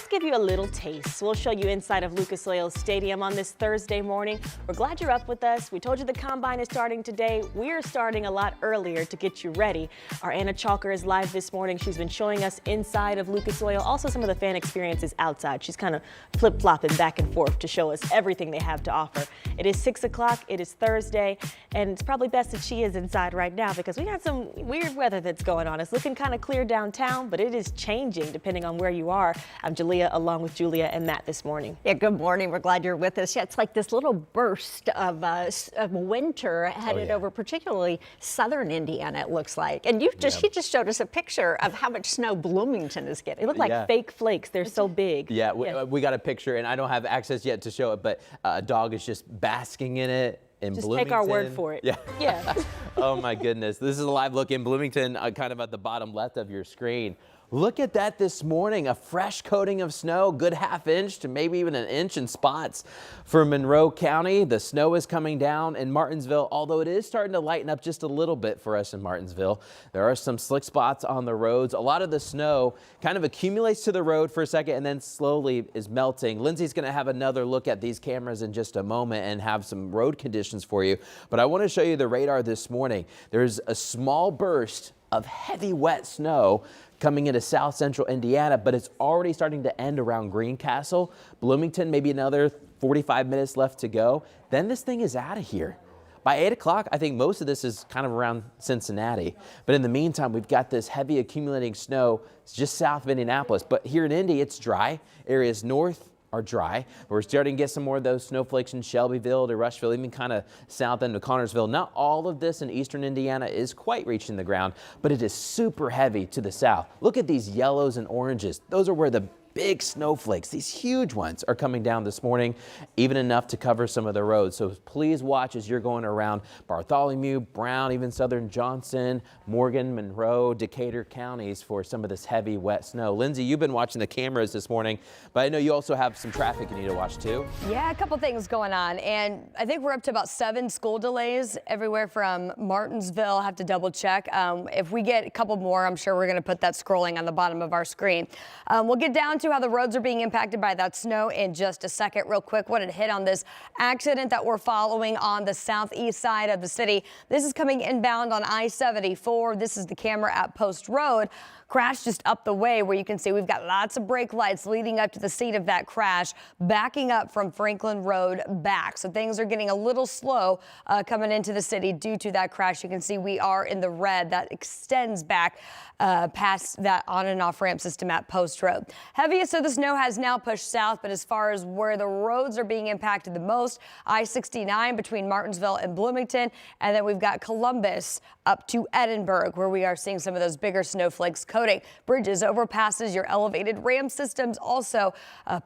just give you a little taste. We'll show you inside of Lucas Oil Stadium on this Thursday morning. We're glad you're up with us. We told you the combine is starting today. We're starting a lot earlier to get you ready. Our Anna Chalker is live this morning. She's been showing us inside of Lucas Oil, also some of the fan experiences outside. She's kind of flip-flopping back and forth to show us everything they have to offer. It is 6 o'clock. It is Thursday, and it's probably best that she is inside right now because we got some weird weather that's going on. It's looking kind of clear downtown, but it is changing depending on where you are. I'm Jalea along with Julia and Matt this morning. Yeah, good morning. We're glad you're with us. Yeah, it's like this little burst of winter headed over particularly southern Indiana, it looks like. And she just showed us a picture of how much snow Bloomington is getting. They look like fake flakes. They're so big. Yeah, we got a picture, and I don't have access yet to show it, but a dog is just basking in it. Just take our word for it. Yeah. Oh my goodness. This is a live look in Bloomington, kind of at the bottom left of your screen. Look at that this morning, a fresh coating of snow, good ½ inch to maybe even an inch in spots for Monroe County. The snow is coming down in Martinsville, although it is starting to lighten up just a little bit for us in Martinsville. There are some slick spots on the roads. A lot of the snow kind of accumulates to the road for a second and then slowly is melting. Lindsay's going to have another look at these cameras in just a moment and have some road conditions for you. But I want to show you the radar this morning. There's a small burst of heavy wet snow coming into south central Indiana, but it's already starting to end around Greencastle. Bloomington, maybe another 45 minutes left to go. Then this thing is out of here. By 8 o'clock, I think most of this is kind of around Cincinnati. But in the meantime, we've got this heavy accumulating snow just south of Indianapolis. But here in Indy, it's dry. Areas north are dry. We're starting to get some more of those snowflakes in Shelbyville to Rushville, even kind of south into Connorsville. Not all of this in eastern Indiana is quite reaching the ground, but it is super heavy to the south. Look at these yellows and oranges. Those are where the big snowflakes, these huge ones, are coming down this morning, even enough to cover some of the roads. So please watch as you're going around Bartholomew, Brown, even southern Johnson, Morgan, Monroe, Decatur counties for some of this heavy wet snow. Lindsay, you've been watching the cameras this morning, but I know you also have some traffic you need to watch too. Yeah, a couple things going on, and I think we're up to about 7 school delays everywhere from Martinsville. Have to double check. If we get a couple more, I'm sure we're going to put that scrolling on the bottom of our screen. We'll get down to how the roads are being impacted by that snow in just a second. Real quick, wanted to hit on this accident that we're following on the southeast side of the city. This is coming inbound on I-74. This is the camera at Post Road. Crash just up the way where you can see we've got lots of brake lights leading up to the scene of that crash, backing up from Franklin Road back. So things are getting a little slow coming into the city due to that crash. You can see we are in the red that extends back past that on and off ramp system at Post Road. Heaviest of the snow has now pushed south, but as far as where the roads are being impacted the most, I-69 between Martinsville and Bloomington, and then we've got Columbus up to Edinburgh, where we are seeing some of those bigger snowflakes coating bridges, overpasses, your elevated ram systems, also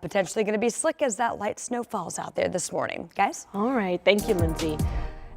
potentially going to be slick as that light snow falls out there this morning. Guys? All right. Thank you, Lindsay.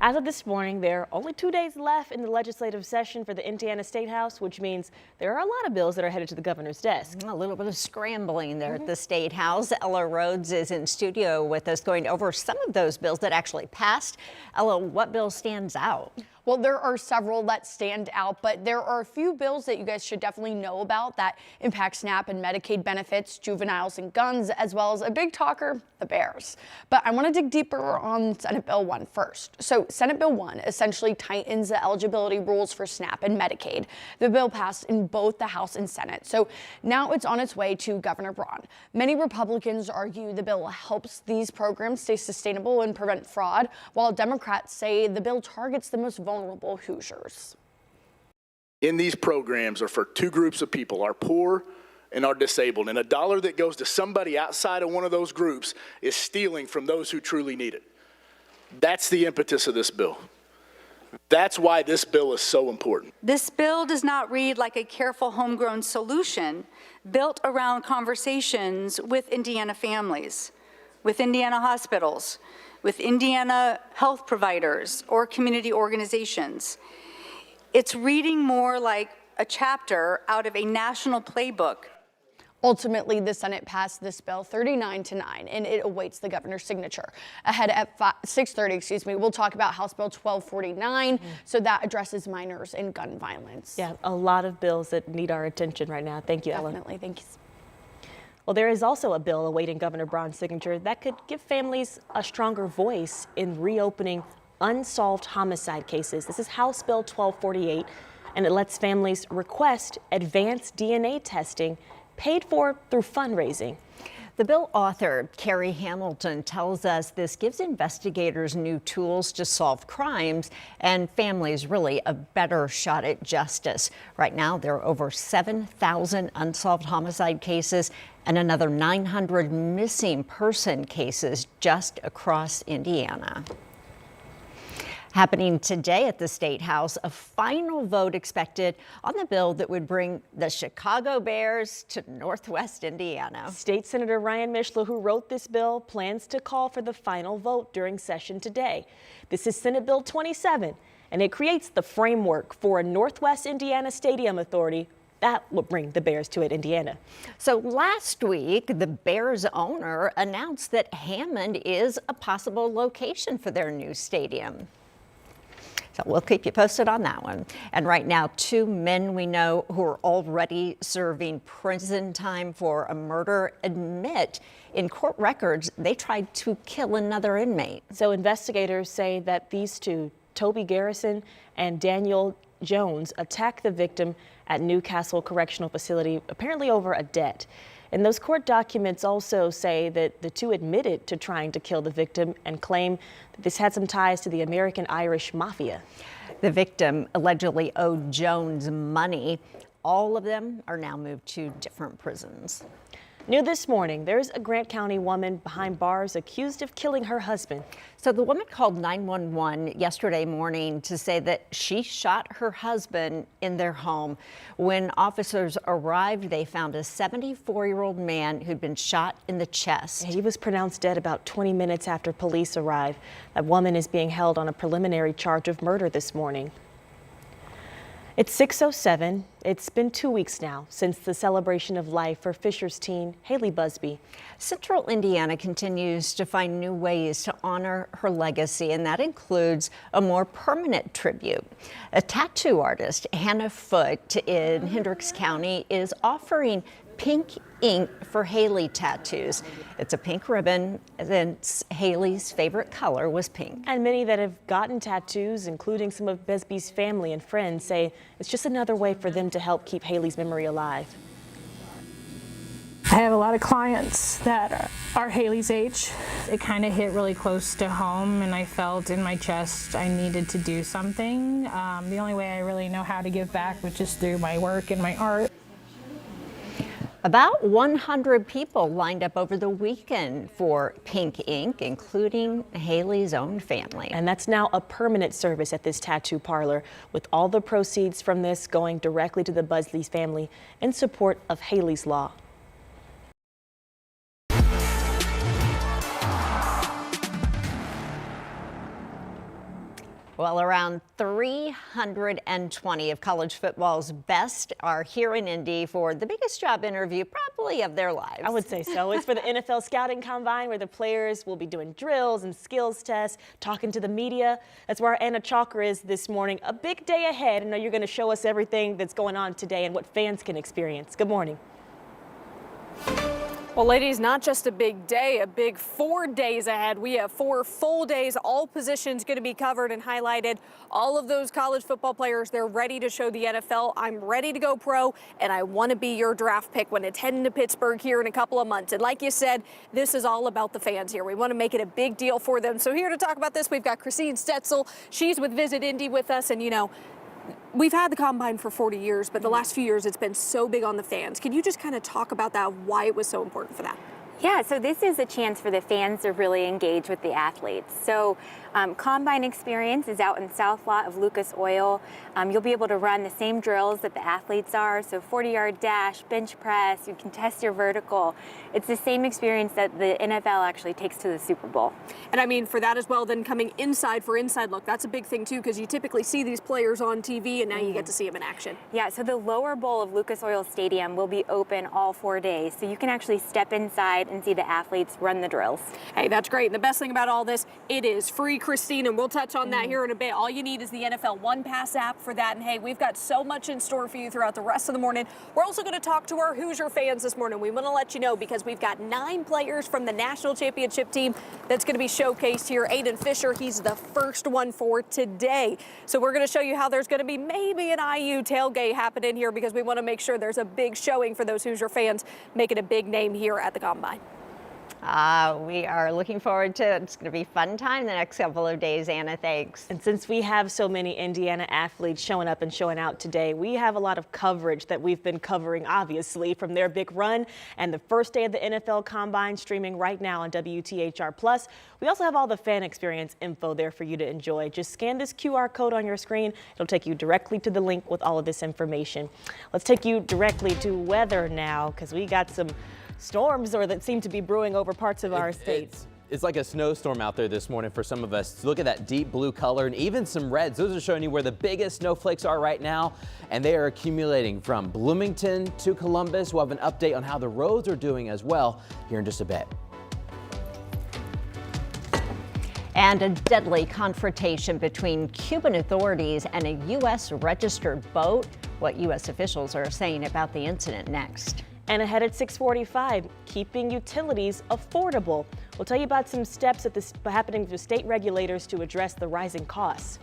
As of this morning, there are only 2 days left in the legislative session for the Indiana Statehouse, which means there are a lot of bills that are headed to the governor's desk. A little bit of scrambling there at the Statehouse. Ella Rhodes is in studio with us going over some of those bills that actually passed. Ella, what bill stands out? Well, there are several that stand out, but there are a few bills that you guys should definitely know about that impact SNAP and Medicaid benefits, juveniles and guns, as well as a big talker, the Bears. But I want to dig deeper on Senate Bill 1 first. So Senate Bill 1 essentially tightens the eligibility rules for SNAP and Medicaid. The bill passed in both the House and Senate, so now it's on its way to Governor Braun. Many Republicans argue the bill helps these programs stay sustainable and prevent fraud, while Democrats say the bill targets the most vulnerable Hoosiers. In these programs are for two groups of people, our poor and our disabled. And a dollar that goes to somebody outside of one of those groups is stealing from those who truly need it. That's the impetus of this bill. That's why this bill is so important. This bill does not read like a careful homegrown solution built around conversations with Indiana families, with Indiana hospitals, with Indiana health providers or community organizations. It's reading more like a chapter out of a national playbook. Ultimately, the Senate passed this bill 39-9, and it awaits the governor's signature. Ahead at 6:30, we'll talk about House Bill 1249, so that addresses minors and gun violence. Yeah, a lot of bills that need our attention right now. Thank you, Ellen. Definitely, thank you. Well, there is also a bill awaiting Governor Braun's signature that could give families a stronger voice in reopening unsolved homicide cases. This is House Bill 1248, and it lets families request advanced DNA testing paid for through fundraising. The bill author, Carrie Hamilton, tells us this gives investigators new tools to solve crimes and families really a better shot at justice. Right now, there are over 7,000 unsolved homicide cases and another 900 missing person cases just across Indiana. Happening today at the Statehouse, a final vote expected on the bill that would bring the Chicago Bears to Northwest Indiana. State Senator Ryan Mishler, who wrote this bill, plans to call for the final vote during session today. This is Senate Bill 27, and it creates the framework for a Northwest Indiana Stadium Authority that will bring the Bears to Indiana. So last week, the Bears owner announced that Hammond is a possible location for their new stadium. So we'll keep you posted on that one. And right now, 2 men we know who are already serving prison time for a murder admit in court records they tried to kill another inmate. So investigators say that these two, Toby Garrison and Daniel Jones, attacked the victim at Newcastle Correctional Facility, apparently over a debt. And those court documents also say that the two admitted to trying to kill the victim and claim that this had some ties to the American Irish Mafia. The victim allegedly owed Jones money. All of them are now moved to different prisons. New this morning, there's a Grant County woman behind bars accused of killing her husband. So the woman called 911 yesterday morning to say that she shot her husband in their home. When officers arrived, they found a 74-year-old man who'd been shot in the chest. He was pronounced dead about 20 minutes after police arrived. That woman is being held on a preliminary charge of murder this morning. It's 6:07. It's been 2 weeks now since the celebration of life for Fisher's teen, Haley Busby. Central Indiana continues to find new ways to honor her legacy, and that includes a more permanent tribute. A tattoo artist, Hannah Foote in Hendricks County, is offering pink ink for Haley tattoos. It's a pink ribbon, and Haley's favorite color was pink. And many that have gotten tattoos, including some of Busby's family and friends, say it's just another way for them to help keep Haley's memory alive. I have a lot of clients that are Haley's age. It kind of hit really close to home, and I felt in my chest I needed to do something. The only way I really know how to give back, which is through my work and my art. About 100 people lined up over the weekend for pink ink, including Haley's own family. And that's now a permanent service at this tattoo parlor, with all the proceeds from this going directly to the Busby's family in support of Haley's Law. Well, around 320 of college football's best are here in Indy for the biggest job interview probably of their lives. I would say so. It's for the NFL Scouting Combine, where the players will be doing drills and skills tests, talking to the media. That's where our Anna Chalker is this morning. A big day ahead. I know you're going to show us everything that's going on today and what fans can experience. Good morning. Well, ladies, not just a big day, a big 4 days ahead. We have 4 full days, all positions going to be covered and highlighted. All of those college football players, they're ready to show the NFL. I'm ready to go pro, and I want to be your draft pick when it's heading to Pittsburgh here in a couple of months. And like you said, this is all about the fans here. We want to make it a big deal for them. So here to talk about this, we've got Christine Stetzel. She's with Visit Indy with us, and you know, we've had the Combine for 40 years, but the last few years it's been so big on the fans. Can you just kind of talk about that, why it was so important for that? Yeah, so this is a chance for the fans to really engage with the athletes. So Combine Experience is out in the South Lot of Lucas Oil. You'll be able to run the same drills that the athletes are, so 40-yard dash, bench press, you can test your vertical. It's the same experience that the NFL actually takes to the Super Bowl. And I mean, for that as well, then coming inside for inside look, that's a big thing too, because you typically see these players on TV and now you get to see them in action. Yeah, so the lower bowl of Lucas Oil Stadium will be open all 4 days, so you can actually step inside it and see the athletes run the drills. Hey, that's great. And the best thing about all this, it is free, Christine, and we'll touch on that here in a bit. All you need is the NFL One Pass app for that. And hey, we've got so much in store for you throughout the rest of the morning. We're also going to talk to our Hoosier fans this morning. We want to let you know because we've got 9 players from the national championship team that's going to be showcased here. Aiden Fisher, he's the first one for today. So we're going to show you how there's going to be maybe an IU tailgate happening here because we want to make sure there's a big showing for those Hoosier fans making a big name here at the Combine. We are looking forward to it. It's going to be a fun time the next couple of days, Anna. Thanks. And since we have so many Indiana athletes showing up and showing out today, we have a lot of coverage that we've been covering, obviously, from their big run and the first day of the NFL Combine streaming right now on WTHR+. We also have all the fan experience info there for you to enjoy. Just scan this QR code on your screen. It'll take you directly to the link with all of this information. Let's take you directly to weather now because we got some storms that seem to be brewing over parts of our state. It's like a snowstorm out there this morning for some of us. Look at that deep blue color and even some reds. Those are showing you where the biggest snowflakes are right now, and they are accumulating from Bloomington to Columbus. We'll have an update on how the roads are doing as well here in just a bit. And a deadly confrontation between Cuban authorities and a U.S. registered boat. What U.S. officials are saying about the incident next. And ahead at 6:45, keeping utilities affordable. We'll tell you about some steps happening with state regulators to address the rising costs.